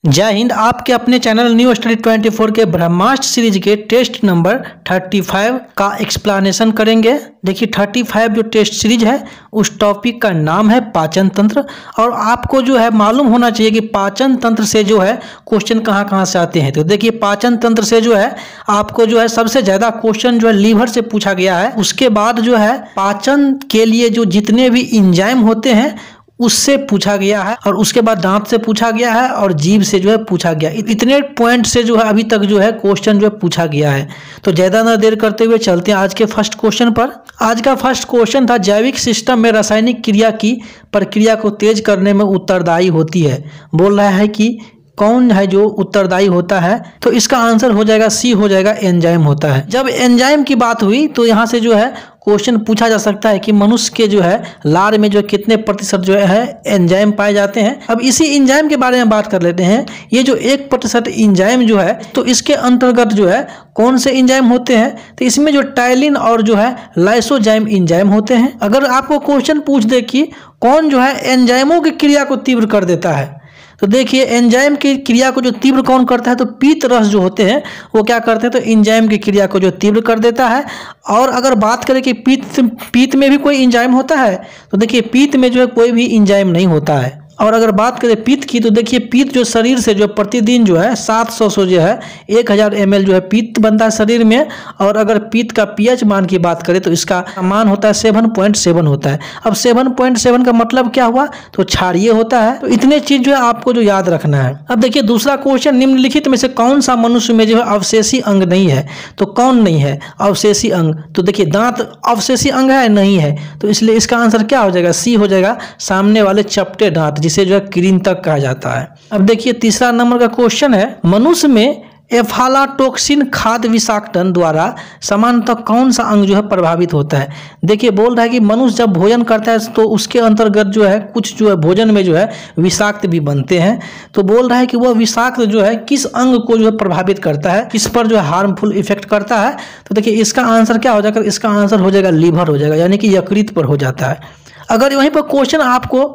जय हिंद। आपके अपने चैनल न्यू स्टडी 24 के ब्रह्मास्त्र सीरीज के टेस्ट नंबर 35 का एक्सप्लेनेशन करेंगे। देखिए 35 जो टेस्ट सीरीज है उस टॉपिक का नाम है पाचन तंत्र। और आपको जो है मालूम होना चाहिए कि पाचन तंत्र से जो है क्वेश्चन कहाँ कहाँ से आते हैं। तो देखिए पाचन तंत्र से जो है आपको जो है सबसे ज़्यादा क्वेश्चन जो है लीवर से पूछा गया है। उसके बाद जो है पाचन के लिए जो जितने भी इंजाइम होते हैं उससे पूछा गया है, और उसके बाद दांत से पूछा गया है और जीभ से जो है पूछा गया। इतने पॉइंट से जो है अभी तक जो है क्वेश्चन जो है पूछा गया है। तो ज़्यादा ना देर करते हुए चलते हैं आज के फर्स्ट क्वेश्चन पर। आज का फर्स्ट क्वेश्चन था जैविक सिस्टम में रासायनिक क्रिया की प्रक्रिया को तेज करने में उत्तरदायी होती है। बोल रहा है कि कौन है जो उत्तरदायी होता है। तो इसका आंसर हो जाएगा सी, हो जाएगा एंजाइम होता है। जब एंजाइम की बात हुई तो यहाँ से जो है क्वेश्चन पूछा जा सकता है कि मनुष्य के जो है लार में जो कितने प्रतिशत जो है एंजाइम पाए जाते हैं। अब इसी एंजाइम के बारे में बात कर लेते हैं। ये जो 1% एंजाइम जो है तो इसके अंतर्गत जो है कौन से एंजाइम होते हैं। तो इसमें जो टाइलिन और जो है लाइसोजाइम एंजाइम होते हैं। अगर आपको क्वेश्चन पूछ दे कि कौन जो है एंजाइमों की क्रिया को तीव्र कर देता है, तो देखिए एंजाइम की क्रिया को जो तीव्र कौन करता है, तो पीत रस जो होते हैं वो क्या करते हैं, तो एंजाइम की क्रिया को जो तीव्र कर देता है। और अगर बात करें कि पीत में भी कोई एंजाइम होता है, तो देखिए पीत में जो है कोई भी एंजाइम नहीं होता है। और अगर बात करें पित्त की, तो देखिए पित्त जो शरीर से जो प्रतिदिन जो है 700 से जो है 1000 ml जो है पित्त बनता है शरीर में। और अगर पित्त का pH मान की बात करें तो इसका मान होता है 7.7 होता है। अब 7.7 का मतलब क्या हुआ, तो क्षारीय होता है। तो इतने चीज जो है आपको जो याद रखना है। अब देखिए दूसरा क्वेश्चन, निम्नलिखित में से कौन सा मनुष्य में जो है अवशेषी अंग नहीं है। तो कौन नहीं है अवशेषी अंग, तो देखिए दांत अवशेषी अंग है नहीं है, तो इसलिए इसका आंसर क्या हो जाएगा, सी हो जाएगा, सामने वाले चपटे दांत जिसे जो है कृंतक कहा जाता है। अब देखिए तीसरा नंबर का क्वेश्चन है, मनुष्य में एफालाटोक्सिन खाद्य विषाक्तन द्वारा सामान्यतः कौन सा अंग जो है प्रभावित होता है। देखिए बोल रहा है कि मनुष्य जब भोजन करता है तो उसके अंतर्गत जो है कुछ जो है भोजन में जो है विषाक्त भी बनते हैं। तो बोल रहा है कि वह विषाक्त जो है किस अंग को जो है प्रभावित करता है, किस पर जो है हार्मफुल इफेक्ट करता है। तो देखिए इसका आंसर क्या हो जाएगा, इसका आंसर हो जाएगा लीवर हो जाएगा, यानी कि यकृत पर हो जाता है। अगर वहीं पर क्वेश्चन आपको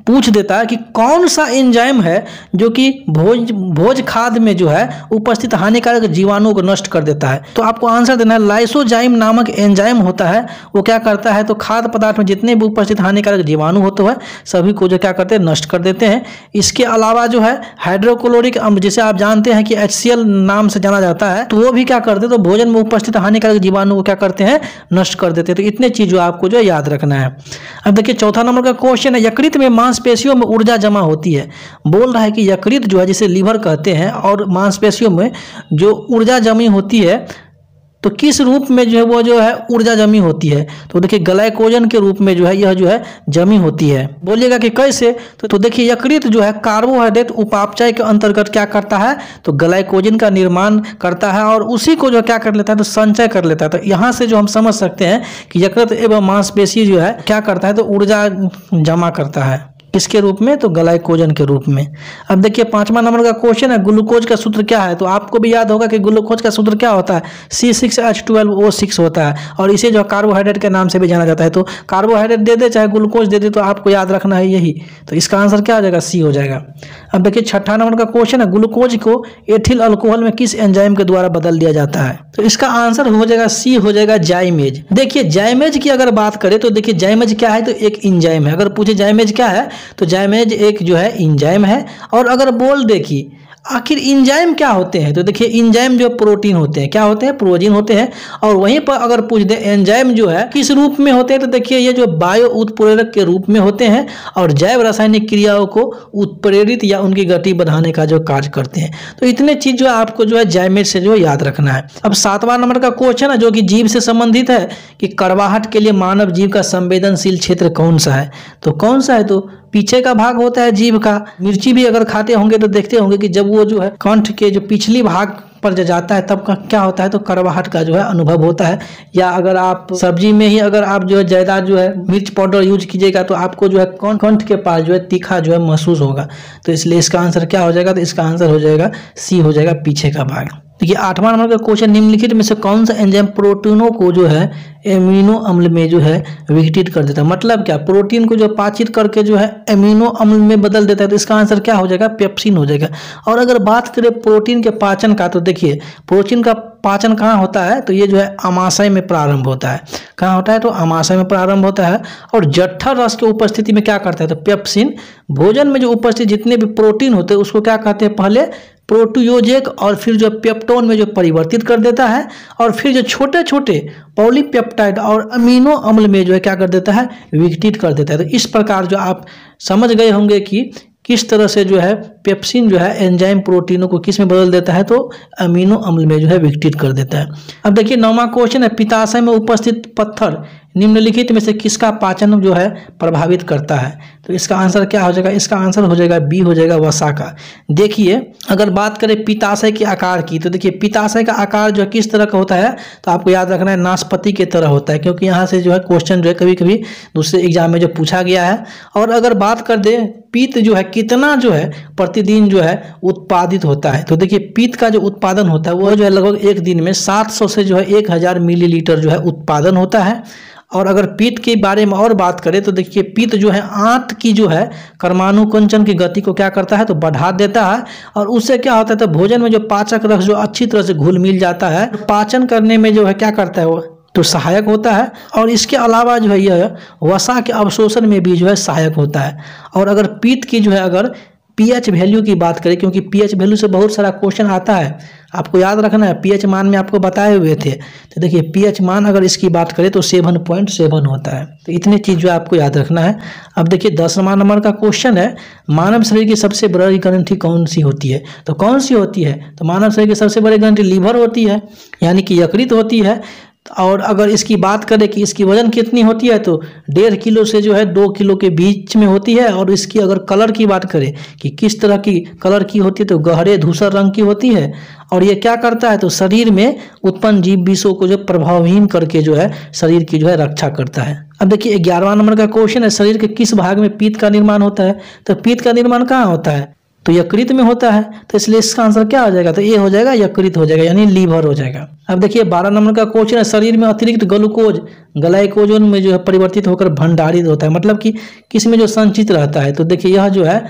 पूछ देता है कि कौन सा एंजाइम है जो कि भोज खाद्य में जो है उपस्थित हानिकारक जीवाणुओं को नष्ट कर देता है, तो आपको आंसर देना है लाइसोजाइम नामक एंजाइम होता है। वो क्या करता है, तो खाद्य पदार्थ में जितने भी उपस्थित हानिकारक जीवाणु होते हैं सभी को जो क्या करते हैं, नष्ट कर देते हैं। इसके अलावा जो है हाइड्रोक्लोरिक अम्ल जिसे आप जानते हैं कि HCl नाम से जाना जाता है, तो वो भी क्या करते हैं, तो भोजन में उपस्थित हानिकारक जीवाणु को क्या करते हैं, नष्ट कर देते हैं। तो इतने चीज जो आपको जो याद रखना है। अब देखिए चौथा नंबर का क्वेश्चन है, यकृत में मांसपेशियों में ऊर्जा जमा होती है। बोल रहा है कि यकृत जो है जिसे लीवर कहते हैं और मांसपेशियों में जो ऊर्जा जमी होती है, तो किस रूप में जो है वो जो है ऊर्जा जमी होती है। तो देखिए ग्लाइकोजन के रूप में जो है यह जो है जमी होती है। बोलिएगा कि कैसे, तो देखिए यकृत जो है कार्बोहाइड्रेट उपापचय के अंतर्गत क्या करता है, तो ग्लाइकोजन का निर्माण करता है और उसी को जो क्या कर लेता है, तो संचय कर लेता है। तो यहाँ से जो हम समझ सकते हैं कि यकृत एवं मांसपेशी जो है क्या करता है, तो ऊर्जा जमा करता है। किसके रूप में, तो ग्लाइकोजन के रूप में। अब देखिए पांचवा नंबर का क्वेश्चन है, ग्लूकोज का सूत्र क्या है। तो आपको भी याद होगा कि ग्लूकोज का सूत्र क्या होता है, C6H12O6 होता है, और इसे जो कार्बोहाइड्रेट के नाम से भी जाना जाता है। तो कार्बोहाइड्रेट दे दे चाहे ग्लूकोज दे दे, तो आपको याद रखना है यही। तो इसका आंसर क्या हो जाएगा, सी हो जाएगा। अब देखिए छठा नंबर का क्वेश्चन है, ग्लूकोज को एथिल अल्कोहल में किस एंजाइम के द्वारा बदल दिया जाता है। तो इसका आंसर हो जाएगा सी, हो जाएगा जाइमेज। देखिए जाइमेज की अगर बात करें तो देखिए जाइमेज क्या है, तो एक एंजाइम है। अगर पूछे जाइमेज क्या है, तो जाइमेज एक जो है एंजाइम है। और अगर बोल दे कि आखिर एंजाइम क्या होते हैं, तो देखिए एंजाइम जो प्रोटीन होते हैं, क्या होते हैं, प्रोटीन होते हैं। और वहीं पर अगर पूछ दे एंजाइम जो है किस रूप में होते हैं, तो देखिए ये जो बायो उत्प्रेरक के रूप में होते हैं और जैव रासायनिक क्रियाओं को उत्प्रेरित या उनकी गति बढ़ाने का जो कार्य करते हैं। तो इतने चीज जो आपको जो है जाइमेज से जो याद रखना है। अब सातवां नंबर का क्वेश्चन है जो कि जीभ से संबंधित है, कि कड़वाहट के लिए मानव जीभ का संवेदनशील क्षेत्र कौन सा है। तो कौन सा है, तो पीछे का भाग होता है जीभ का। मिर्ची भी अगर खाते होंगे तो देखते होंगे कि जब वो जो है कंठ के जो पिछली भाग पर जो जाता है तब का क्या होता है, तो कड़वाहट का जो है अनुभव होता है। या अगर आप सब्जी में ही अगर आप जो है ज्यादा जो है मिर्च पाउडर यूज कीजिएगा तो आपको जो है कंठ के पास जो है तीखा जो है महसूस होगा। तो इसलिए इसका आंसर क्या हो जाएगा, तो इसका आंसर हो जाएगा सी, हो जाएगा पीछे का भाग। देखिए 8वां नंबर का क्वेश्चन, निम्नलिखित में से कौन सा एंजाइम प्रोटीनों को जो है एमिनो अम्ल में जो है विघटित कर देता है। मतलब क्या, प्रोटीन को जो पाचित करके जो है एमिनो अम्ल में बदल देता है। तो इसका आंसर क्या हो जाएगा, पेप्सिन हो जाएगा। और अगर बात करें प्रोटीन के पाचन का, तो देखिए प्रोटीन का पाचन कहाँ होता है, तो ये जो है आमाशय में प्रारंभ होता है। कहाँ होता है, तो आमाशय में प्रारंभ होता है। और जठर रस की उपस्थिति में क्या करता है, तो पेप्सिन भोजन में जो उपस्थित जितने भी प्रोटीन होते हैं उसको क्या कहते हैं, पहले प्रोटीओजेक और फिर जो पेप्टोन में जो परिवर्तित कर देता है, और फिर जो छोटे छोटे पॉलीपेप्टाइड और अमीनो अम्ल में जो है क्या कर देता है, विघटित कर देता है। तो इस प्रकार जो आप समझ गए होंगे कि किस तरह से जो है पेप्सिन जो है एंजाइम प्रोटीनों को किस में बदल देता है, तो अमीनो अम्ल में जो है विघटित कर देता है। अब देखिए 9वां क्वेश्चन है, पित्ताशय में उपस्थित पत्थर निम्नलिखित में से किसका पाचन जो है प्रभावित करता है। तो इसका आंसर क्या हो जाएगा, इसका आंसर हो जाएगा बी, हो जाएगा वसा का। देखिए अगर बात करें पित्ताशय के आकार की, तो देखिए पित्ताशय का आकार जो है किस तरह का होता है, तो आपको याद रखना है नाशपाती के तरह होता है, क्योंकि यहाँ से जो है क्वेश्चन जो है कभी कभी दूसरे एग्जाम में जो पूछा गया है। और अगर बात कर दे पित्त जो है कितना जो है प्रतिदिन जो है उत्पादित होता है, तो देखिए पित्त का जो उत्पादन होता है वो जो है लगभग एक दिन में 700 से जो है 1000 मिलीलीटर जो है उत्पादन होता है। और अगर पित्त के बारे में और बात करें, तो देखिए पित्त जो है आंत की जो है कर्मानुकुंचन की गति को क्या करता है, तो बढ़ा देता है। और उससे क्या होता है, तो भोजन में जो पाचक रस जो अच्छी तरह से घुल मिल जाता है, पाचन करने में जो है क्या करता है वो तो सहायक होता है। और इसके अलावा जो है यह वसा के अवशोषण में भी जो है सहायक होता है। और अगर पित्त की जो है अगर पीएच वैल्यू की बात करें, क्योंकि पीएच वैल्यू से बहुत सारा क्वेश्चन आता है, आपको याद रखना है पीएच मान में आपको बताए हुए थे। तो देखिए पीएच मान अगर इसकी बात करें तो 7.7 होता है। तो इतनी चीज जो आपको याद रखना है। अब देखिए 10वां नंबर का क्वेश्चन है, मानव शरीर की सबसे बड़ी ग्रंथि कौन सी होती है। तो कौन सी होती है, तो मानव शरीर की सबसे बड़ी ग्रंथि लीवर होती है, यानी कि यकृत होती है। और अगर इसकी बात करें कि इसकी वजन कितनी होती है, तो 1.5 किलो से जो है 2 किलो के बीच में होती है। और इसकी अगर कलर की बात करें कि किस तरह की कलर की होती है, तो गहरे धूसर रंग की होती है। और ये क्या करता है, तो शरीर में उत्पन्न जीव विषों को जो प्रभावहीन करके जो है शरीर की जो है रक्षा करता है। अब देखिए 11वां नंबर का क्वेश्चन है, शरीर के किस भाग में पित्त का निर्माण होता है। तो पित्त का निर्माण कहाँ होता है, तो यकृत में होता है। तो इसलिए इसका आंसर क्या हो जाएगा, तो ये हो जाएगा यकृत हो जाएगा, यानी लीवर हो जाएगा। अब देखिए 12 नंबर का क्वेश्चन है, शरीर में अतिरिक्त ग्लूकोज ग्लाइकोजन में जो है परिवर्तित होकर भंडारित होता है, मतलब कि किस में जो संचित रहता है। तो देखिए यह जो है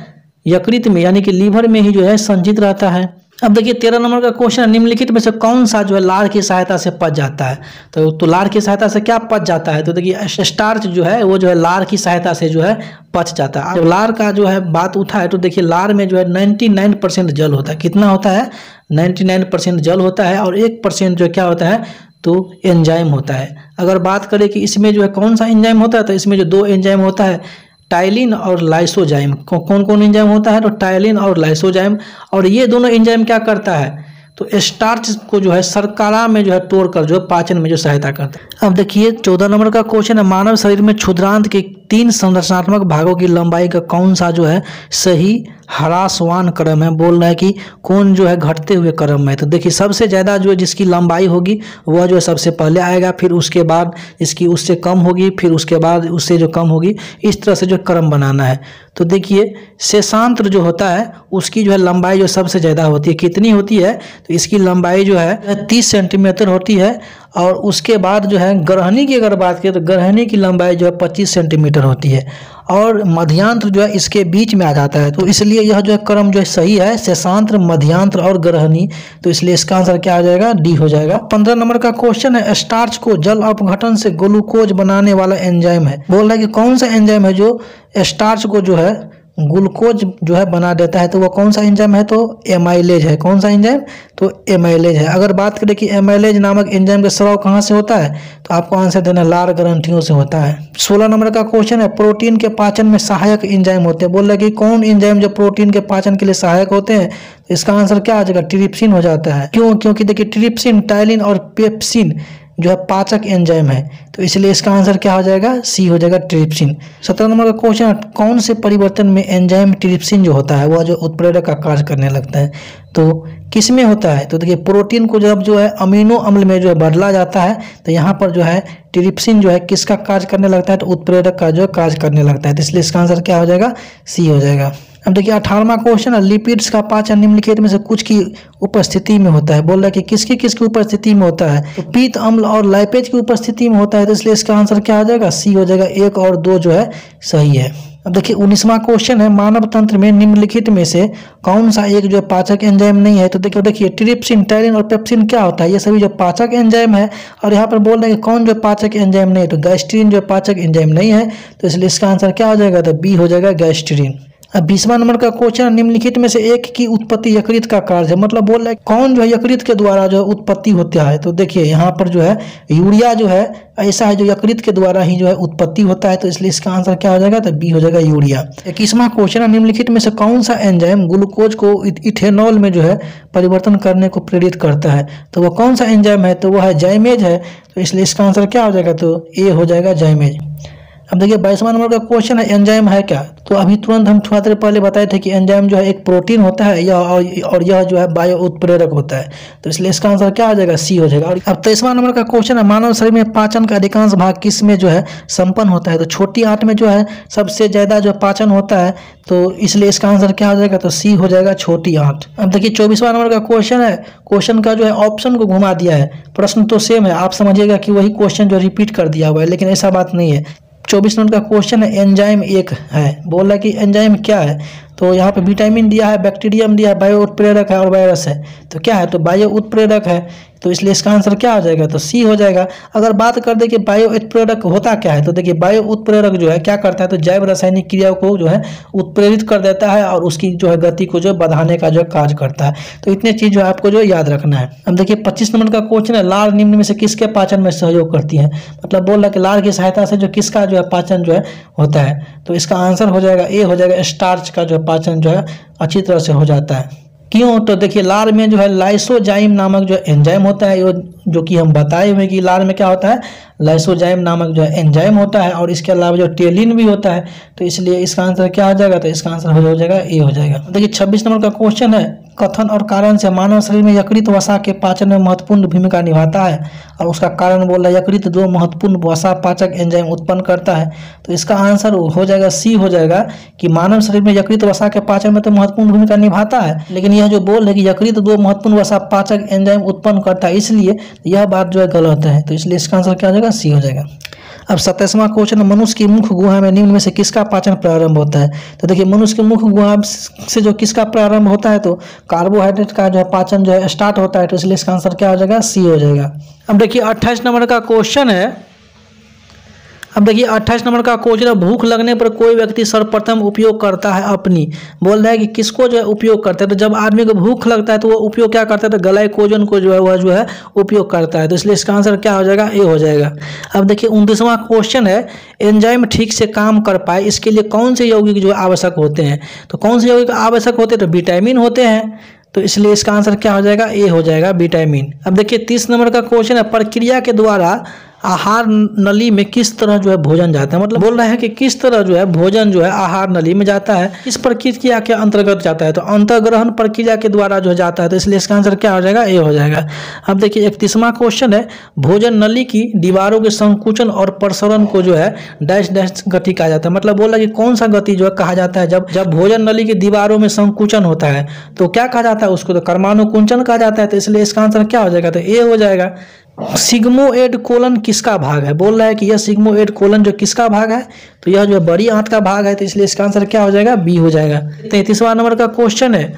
यकृत में यानी कि लीवर में ही जो है संचित रहता है। अब देखिए 13 नंबर का क्वेश्चन है, निम्नलिखित में से कौन सा जो है लार की सहायता से पच जाता है। तो लार की सहायता से क्या पच जाता है, तो देखिए स्टार्च जो है वो जो है लार की सहायता से जो है पच जाता है। जब लार का जो है बात उठाए तो देखिए लार में जो है 99% जल होता है। कितना होता है, 99% जल होता है। और 1% जो क्या होता है, तो एंजाइम होता है। अगर बात करें कि इसमें जो है कौन सा एंजाइम होता है, तो इसमें जो 2 एंजाइम होता है, टाइलिन और लाइसोजाइम। कौन कौन एंजाइम होता है, तो टाइलिन और लाइसोजाइम। और ये दोनों एंजाइम क्या करता है, तो स्टार्च को जो है शर्करा में जो है तोड़कर जो है पाचन में जो सहायता करता है। अब देखिए 14 नंबर का क्वेश्चन है, मानव शरीर में क्षुद्रांत के 3 संरचनात्मक भागों की लंबाई का कौन सा जो है सही ह्रासवान क्रम है। बोल रहा है कि कौन जो है घटते हुए क्रम में। तो देखिए सबसे ज़्यादा जो जिसकी लंबाई होगी वह जो है सबसे पहले आएगा, फिर उसके बाद इसकी उससे कम होगी, फिर उसके बाद उससे जो कम होगी। इस तरह से जो क्रम बनाना है। तो देखिए शेषांत्र जो होता है उसकी जो है लंबाई जो सबसे ज़्यादा होती है, कितनी होती है, तो इसकी लंबाई जो है 30 सेंटीमीटर होती है। और उसके बाद जो है ग्रहणी की अगर बात करें तो ग्रहणी की लंबाई जो है 25 सेंटीमीटर होती है। और मध्यांत्र जो है इसके बीच में आ जाता है। तो इसलिए यह जो है क्रम जो है सही है, शेषांत्र, मध्यांत्र और ग्रहणी। तो इसलिए इसका आंसर क्या हो जाएगा, डी हो जाएगा। 15 नंबर का क्वेश्चन है, स्टार्च को जल अपघटन से ग्लूकोज बनाने वाला एंजाइम है। बोल रहा है कि कौन सा एंजाइम है जो स्टार्च को जो है ग्लूकोज जो है बना देता है। तो वो कौन सा एंजाइम है, तो एमाइलेज है। कौन सा एंजाइम, तो एमाइलेज है। अगर बात करें कि एमाइलेज नामक एंजाइम का स्राव कहाँ से होता है, तो आपको आंसर देना लार ग्रंथियों से होता है। 16 नंबर का क्वेश्चन है, प्रोटीन के पाचन में सहायक एंजाइम होते हैं। बोल रहा है कि कौन एंजाइम जो प्रोटीन के पाचन के लिए सहायक होते हैं। तो इसका आंसर क्या आ जाएगा, ट्रिप्सिन हो जाता है। क्यों, क्योंकि देखिए ट्रिप्सिन, टाइलिन और पेप्सिन जो है पाचक एंजाइम है। तो इसलिए इसका आंसर क्या हो जाएगा, सी हो जाएगा, ट्रिप्सिन। 17 नंबर का क्वेश्चन है, कौन से परिवर्तन में एंजाइम ट्रिप्सिन जो होता है वह जो उत्प्रेरक का कार्य करने लगता है। तो किस में होता है? तो देखिए प्रोटीन को जब जो है अमीनो अम्ल में जो है बदला जाता है तो यहाँ पर जो है ट्रिप्सिन जो है किसका कार्य करने लगता है? तो उत्प्रेरक का जो कार्य करने लगता है। तो इसलिए इसका आंसर क्या हो जाएगा? सी हो जाएगा। अब देखिए 18वां क्वेश्चन है, लिपिड्स का पाचन निम्नलिखित में से कुछ की उपस्थिति में होता है। बोल रहा है कि किसकी किसकी उपस्थिति में होता है? तो पीत अम्ल और लाइपेज की उपस्थिति में होता है। तो इसलिए इसका आंसर क्या हो जाएगा? सी हो जाएगा। 1 और 2 जो है सही है। अब देखिए 19वां क्वेश्चन है, मानव तंत्र में निम्नलिखित में से कौन सा एक जो पाचक एंजाइम नहीं है? तो देखिए ट्रिप्सिन, टायलिन और पेप्सिन क्या होता है? ये सभी जो पाचक एंजाइम है। और यहाँ पर बोल रहे हैं कि कौन जो पाचक एंजाइम नहीं है? तो गैस्ट्रीन जो पाचक एंजाइम नहीं है। तो इसलिए इसका आंसर क्या हो जाएगा? तो बी हो जाएगा, गैस्ट्रीन। अब 20वां नंबर का क्वेश्चन, निम्नलिखित में से एक की उत्पत्ति यकृत का कार्य है। मतलब बोल रहा है कौन जो है यकृत के द्वारा जो उत्पत्ति होता है? तो देखिए यहाँ पर जो है यूरिया जो है ऐसा है जो यकृत के द्वारा ही जो है उत्पत्ति होता है। तो इसलिए इसका आंसर क्या हो जाएगा? तो बी हो जाएगा, यूरिया। 21वां क्वेश्चन है, निम्नलिखित में से कौन सा एंजाइम ग्लूकोज को इथेनॉल में जो है परिवर्तन करने को प्रेरित करता है? तो वो कौन सा एंजाइम है? तो वो है जाइमेज है। तो इसलिए इसका आंसर क्या हो जाएगा? तो ए हो जाएगा, जाइमेज। अब देखिए 22वां नंबर का क्वेश्चन है, एंजाइम है क्या? तो अभी तुरंत हम थोड़ा देर पहले बताए थे कि एंजाइम जो है एक प्रोटीन होता है और यह जो है बायो उत्प्रेरक होता है। तो इसलिए इसका आंसर क्या हो जाएगा? सी हो जाएगा। और अब 23वां नंबर का क्वेश्चन है, मानव शरीर में पाचन का अधिकांश भाग किस में जो है संपन्न होता है? तो छोटी आंत में जो है सबसे ज्यादा जो पाचन होता है। तो इसलिए इसका आंसर क्या हो जाएगा? तो सी हो जाएगा, छोटी आंत। अब देखिए 24वां नंबर का क्वेश्चन है, क्वेश्चन का जो है ऑप्शन को घुमा दिया है, प्रश्न तो सेम है, आप समझिएगा कि वही क्वेश्चन जो रिपीट कर दिया हुआ है, लेकिन ऐसा बात नहीं है। 24 नंबर का क्वेश्चन है, एंजाइम एक है। बोल रहा है कि एंजाइम क्या है? तो यहाँ पे विटामिन दिया है, बैक्टीरियम दिया है, बायो उत्प्रेरक है और वायरस है। तो क्या है? तो बायो उत्प्रेरक है। तो इसलिए इसका आंसर क्या हो जाएगा? तो सी हो जाएगा। अगर बात कर दे कि बायो उत्प्रेरक होता क्या है? तो देखिए बायो उत्प्रेरक जो है क्या करता है? तो जैव रासायनिक क्रिया को जो है उत्प्रेरित कर देता है और उसकी जो है गति को जो बढ़ाने का जो कार्य करता है। तो इतने चीज जो है आपको जो याद रखना है। अब देखिए 25 नंबर का क्वेश्चन है, लार निम्न में से किसके पाचन में सहयोग करती है? मतलब बोल रहा है कि लार की सहायता से जो किसका जो है पाचन जो है होता है। तो इसका आंसर हो जाएगा, ए हो जाएगा, स्टार्च का जो पाचन जो है अच्छी तरह से हो जाता है। क्यों? तो देखिए लार में जो है लाइसोजाइम नामक जो एंजाइम होता है, जो कि हम बताए हुए कि लार में क्या होता है? लाइसोजाइम नामक जो है एंजाइम होता है। और इसके अलावा जो टेलिन भी होता है। तो इसलिए इसका आंसर क्या हो जाएगा? तो इसका आंसर हो जाएगा, ए हो जाएगा। देखिए 26 नंबर का क्वेश्चन है, कथन और कारण से मानव शरीर में यकृत वसा के पाचन में महत्वपूर्ण भूमिका निभाता है। और उसका कारण बोल रहा है यकृत 2 महत्वपूर्ण वसा पाचक एंजाइम उत्पन्न करता है। तो इसका आंसर हो जाएगा, सी हो जाएगा कि मानव शरीर में यकृत वसा के पाचन में तो महत्वपूर्ण भूमिका निभाता है, लेकिन यह जो बोल है कि यकृत 2 महत्वपूर्ण वसा पाचक एंजाइम उत्पन्न करता है, इसलिए यह बात जो है गलत है। तो इसलिए इसका आंसर क्या हो जाएगा? सी हो जाएगा। अब 27वां क्वेश्चन, मनुष्य की मुख गुहा में निम्न में से किसका पाचन प्रारंभ होता है? तो देखिए मनुष्य की मुख गुहा से जो किसका प्रारंभ होता है? तो कार्बोहाइड्रेट का जो है पाचन जो है स्टार्ट होता है। तो इसलिए इसका आंसर क्या हो जाएगा? सी हो जाएगा। अब देखिए 28 नंबर का क्वेश्चन है, अब देखिए 28 नंबर का क्वेश्चन है, भूख लगने पर कोई व्यक्ति सर्वप्रथम उपयोग करता है अपनी। बोल रहा है कि किसको जो है उपयोग करता है? तो जब आदमी को भूख लगता है तो वो उपयोग क्या करता है? तो ग्लाइकोजन को जो है वह जो है उपयोग करता है। तो इसलिए इसका आंसर क्या हो जाएगा? ए हो जाएगा। अब देखिए 29वां क्वेश्चन है, एंजाइम ठीक से काम कर पाए इसके लिए कौन से यौगिक जो आवश्यक होते हैं? तो कौन से यौगिक आवश्यक होते हैं? तो विटामिन होते हैं। तो इसलिए इसका आंसर क्या हो जाएगा? ए हो जाएगा, विटामिन। अब देखिए 30 नंबर का क्वेश्चन है, प्रक्रिया के द्वारा आहार नली में किस तरह जो है भोजन जाता है? मतलब बोल रहा है कि किस तरह जो है भोजन जो है आहार नली में जाता है, इस प्रक्रिया के अंतर्गत जाता है? तो अंतर्ग्रहण प्रक्रिया के द्वारा जो जाता है। तो इसलिए इसका आंसर क्या हो जाएगा? ए हो जाएगा। अब देखिए 31वां क्वेश्चन है, भोजन नली की दीवारों के संकुचन और प्रसरण को जो है डैश डैश गति कहा जाता है। मतलब बोल रहा है कि कौन सा गति जो है कहा जाता है? जब भोजन नली की दीवारों में संकुचन होता है तो क्या कहा जाता है उसको? तो कर्मानुकुंचन कहा जाता है। तो इसलिए इसका आंसर क्या हो जाएगा? तो ए हो जाएगा। सिग्मोइड कोलन किसका भाग है? बोल रहा है कि यह सिग्मोइड कोलन जो किसका भाग है? तो यह जो बड़ी आंत का भाग है। तो इसलिए इसका आंसर क्या हो जाएगा? बी हो जाएगा। 33वां नंबर का क्वेश्चन है,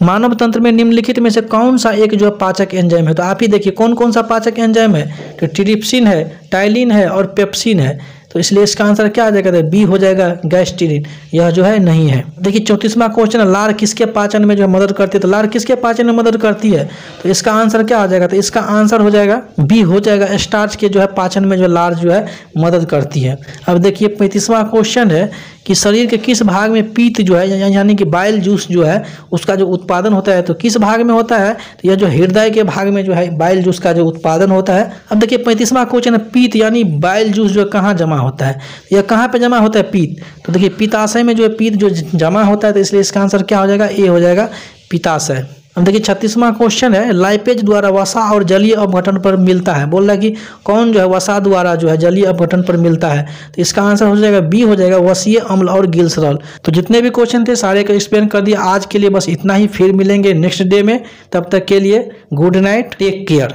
मानव तंत्र में निम्नलिखित में से कौन सा एक जो पाचक एंजाइम है? तो आप ही देखिए कौन कौन सा पाचक एंजाइम है? तो ट्रिप्सिन है, टाइलिन है और पेप्सिन है। तो इसलिए इसका आंसर क्या आ जाएगा? तो बी हो जाएगा, गैस्ट्रीन। यह जो है नहीं है। देखिए 34वां क्वेश्चन है, लार किसके पाचन में जो मदद करती है? तो लार किसके पाचन में मदद करती है? तो इसका आंसर क्या आ जाएगा? तो इसका आंसर हो जाएगा बी हो जाएगा, स्टार्च के जो है पाचन में जो लार जो है मदद करती है। अब देखिए 35वां क्वेश्चन है कि शरीर के किस भाग में पीत जो है यानी कि बाइल जूस जो है उसका जो उत्पादन होता है तो किस भाग में होता है? तो यह जो हृदय के भाग में जो है बाइल जूस का जो उत्पादन होता है। अब देखिए 35वां क्वेश्चन है, पीत यानी बाइल जूस जो कहाँ जमा होता है? यह कहाँ पे जमा होता है? पीत। तो देखिए पित्ताशय में जो है पीत जो जमा होता है। तो इसलिए इसका आंसर क्या हो जाएगा? ए हो जाएगा, पित्ताशय। अब देखिए 36वां क्वेश्चन है, लाइपेज द्वारा वसा और जलीय अपघटन पर मिलता है। बोल रहा है कि कौन जो है वसा द्वारा जो है जलीय अपघटन पर मिलता है, तो इसका आंसर हो जाएगा बी हो जाएगा, वसीय अम्ल और ग्लिसरॉल। तो जितने भी क्वेश्चन थे सारे को एक्सप्लेन कर दिया। आज के लिए बस इतना ही, फिर मिलेंगे नेक्स्ट डे में। तब तक के लिए गुड नाइट, टेक केयर।